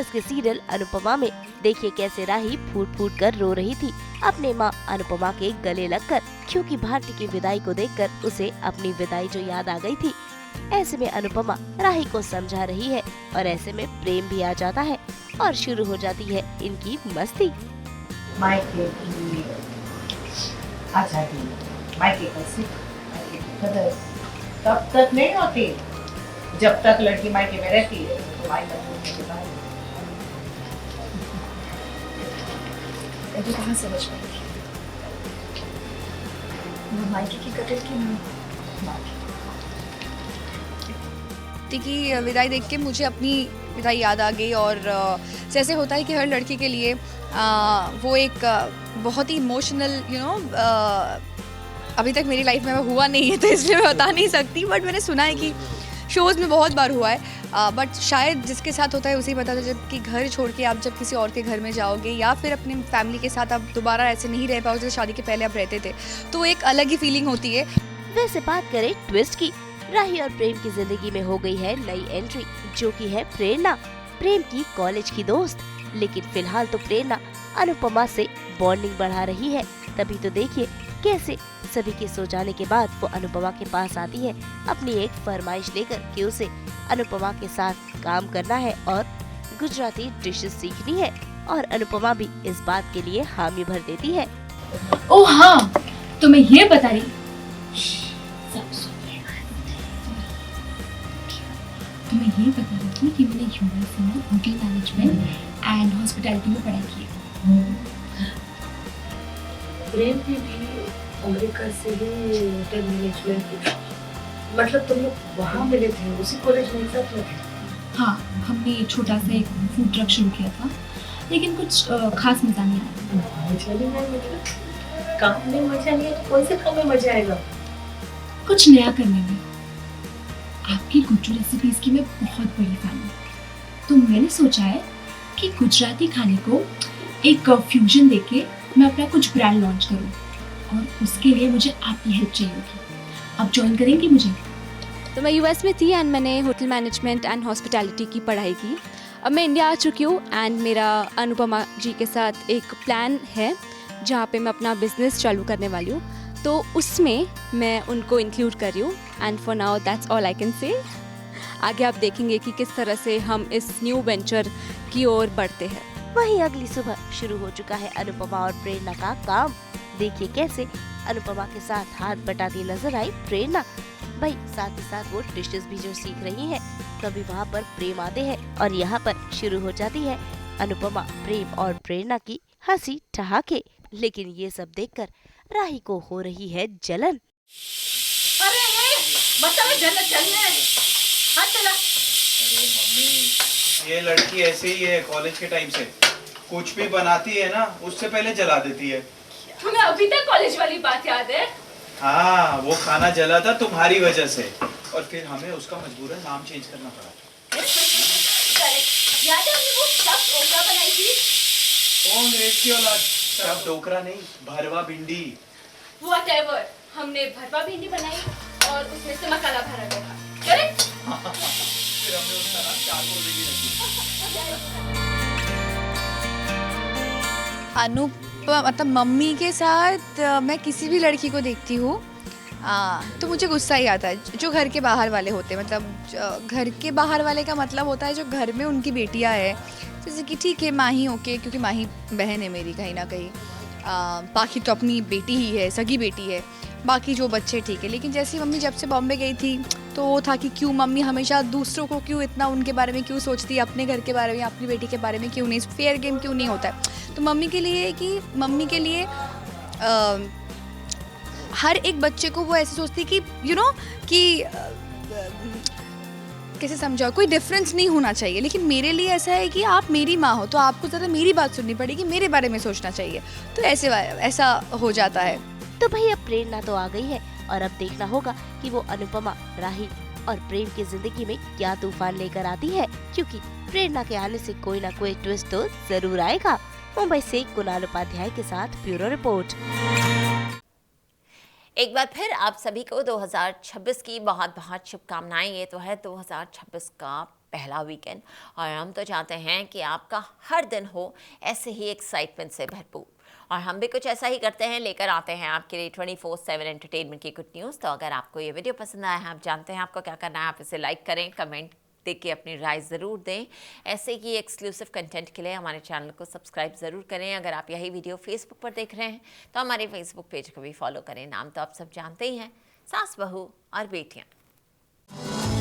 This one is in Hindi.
एक्ट्रेस के सीरियल अनुपमा में देखिए कैसे राही फूट फूट कर रो रही थी अपने माँ अनुपमा के गले लगकर, क्योंकि भारती की विदाई को देखकर उसे अपनी विदाई जो याद आ गई थी। ऐसे में अनुपमा राही को समझा रही है और ऐसे में प्रेम भी आ जाता है और शुरू हो जाती है इनकी मस्ती। मायके की आजादी, मायके का सुख, मायके की कदर तब तक नहीं होती जब तक लड़की मायके में रहती है। तो मायका छोड़ने के बाद मुझे कहाँ समझ में वो मायके की कदर की की विदाई देख के मुझे अपनी विदाई याद आ गई। और जैसे होता है कि हर लड़की के लिए वो एक बहुत ही इमोशनल अभी तक मेरी लाइफ में हुआ नहीं है तो इसलिए मैं बता नहीं सकती, बट मैंने सुना है कि शोज़ में बहुत बार हुआ है। बट शायद जिसके साथ होता है उसे ही पता था, जबकि घर छोड़ के आप जब किसी और के घर में जाओगे या फिर अपनी फैमिली के साथ आप दोबारा ऐसे नहीं रह पाओगे जैसे शादी के पहले आप रहते थे, तो एक अलग ही फीलिंग होती है। वैसे बात करें ट्विस्ट की, राही और प्रेम की जिंदगी में हो गई है नई एंट्री, जो की है प्रेरणा, प्रेम की कॉलेज की दोस्त। लेकिन फिलहाल तो प्रेरणा अनुपमा से बॉन्डिंग बढ़ा रही है। तभी तो देखिए कैसे सभी के सो जाने के बाद वो अनुपमा के पास आती है अपनी एक फरमाइश लेकर कि उसे अनुपमा के साथ काम करना है और गुजराती डिशेस सीखनी है, और अनुपमा भी इस बात के लिए हामी भर देती है। ओह हाँ, तो मैं ये बता रही, तो मैं ये बता रही थी कि मैंने यूएस में होटल मैनेजमेंट एंड हॉस्पिटैलिटी में पढ़ाई की है। प्रेम ने भी अमेरिका से ही होटल मैनेजमेंट, मतलब तुम लोग वहाँ मिले थे, उसी कॉलेज में एक साथ में थे? हाँ, हमने छोटा सा एक फूड ट्रक शुरू किया था, लेकिन कुछ खास मजा नहीं आया। मजा नहीं आया मतलब? काम में मजा नहीं आया तो कौन से काम में मजा आएगा? कुछ नया करने में। आपकी गुज्जू रेसिपीज की मैं बहुत बड़ी फैन हूँ, तो मैंने सोचा है कि गुजराती खाने को एक फ्यूजन देके मैं अपना कुछ ब्रांड लॉन्च करूँ, और उसके लिए मुझे आपकी हेल्प चाहिए होगी। आप ज्वाइन करेंगी मुझे? तो मैं यूएस में थी एंड मैंने होटल मैनेजमेंट एंड हॉस्पिटैलिटी की पढ़ाई की। अब मैं इंडिया आ चुकी हूँ एंड मेरा अनुपमा जी के साथ एक प्लान है जहाँ पे मैं अपना बिजनेस चालू करने वाली हूँ, तो उसमें मैं उनको इंक्लूड कर रही हूँ। And for now that's all I can say. आगे आप देखेंगे कि किस तरह से हम इस न्यू वेंचर की ओर बढ़ते हैं। वहीं अगली सुबह शुरू हो चुका है अनुपमा और प्रेरणा का काम। देखिए कैसे अनुपमा के साथ हाथ बटाती नजर आई प्रेरणा। भाई साथ ही साथ वो डिशेस भी जो सीख रही हैं, तभी वहाँ पर प्रेम आते हैं और यहाँ पर शुरू हो जाती है अनुपमा, प्रेम और प्रेरणा की हंसी ठहाके। लेकिन ये सब देखकर राही को हो रही है जलन। अरे मतलब जलन चलने हाथ चला। अरे मम्मी, ये लड़की ऐसे ही है, कॉलेज के टाइम से कुछ भी बनाती है ना उससे पहले जला देती है। तुम्हें अभी तक कॉलेज वाली बात याद है? हाँ, वो खाना जला था तुम्हारी वजह से, और फिर हमें उसका मजबूरन नाम चेंज करना पड़ा। याद है हमने वो स्टफ्ड ओकरा बनाई थी? ओ अंग्रेज की औलाद, स्टफ्ड ओकरा नहीं, भरवा भिंडी। Whatever, हमने भरवा भिंडी बनाई और उसमें से मसाला भरा गया था, करेक्ट? फिर हमने उसका नाम चारकोल भिंडी रखी। मतलब मम्मी के साथ मैं किसी भी लड़की को देखती हूँ तो मुझे गुस्सा ही आता है। जो घर के बाहर वाले होते हैं, मतलब घर के बाहर वाले का मतलब होता है जो घर में उनकी बेटियाँ है, जैसे कि ठीक है माही ओके, क्योंकि माही बहन है मेरी कहीं ना कहीं, बाकी तो अपनी बेटी ही है, सगी बेटी है, बाकी जो बच्चे ठीक है। लेकिन जैसी मम्मी जब से बॉम्बे गई थी तो वो था कि क्यों मम्मी हमेशा दूसरों को क्यों इतना उनके बारे में क्यों सोचती है, अपने घर के बारे में अपनी बेटी के बारे में क्यों नहीं, फेयर गेम क्यों नहीं होता है। तो मम्मी के लिए कि मम्मी के लिए हर एक बच्चे को वो ऐसे सोचती कि कि कैसे समझाओ, कोई डिफरेंस नहीं होना चाहिए। लेकिन मेरे लिए ऐसा है कि आप मेरी माँ हो तो आपको ज़रा मेरी बात सुननी पड़ेगी, मेरे बारे में सोचना चाहिए, तो ऐसा हो जाता है। तो भाई अब प्रेरणा तो आ गई है और अब देखना होगा कि वो अनुपमा, राही और प्रेम की जिंदगी में क्या तूफान लेकर आती है, क्योंकि प्रेरणा के आने से कोई ना कोई ट्विस्ट तो जरूर आएगा। मुंबई से कुणाल उपाध्याय के साथ ब्यूरो रिपोर्ट। एक बार फिर आप सभी को 2026 की बहुत बहुत शुभकामनाएं। ये तो है 2026 का पहला वीकेंड और हम तो चाहते हैं कि आपका हर दिन हो ऐसे ही एक्साइटमेंट से भरपूर। और हम भी कुछ ऐसा ही करते हैं, लेकर आते हैं आपके लिए 24/7 एंटरटेनमेंट की गुड न्यूज़। तो अगर आपको ये वीडियो पसंद आया है, आप जानते हैं आपको क्या करना है, आप इसे लाइक करें, कमेंट देख के अपनी राय ज़रूर दें। ऐसे ही एक्सक्लूसिव कंटेंट के लिए हमारे चैनल को सब्सक्राइब ज़रूर करें। अगर आप यही वीडियो फेसबुक पर देख रहे हैं तो हमारे फेसबुक पेज को भी फॉलो करें। नाम तो आप सब जानते ही हैं, सास बहू और बेटियाँ।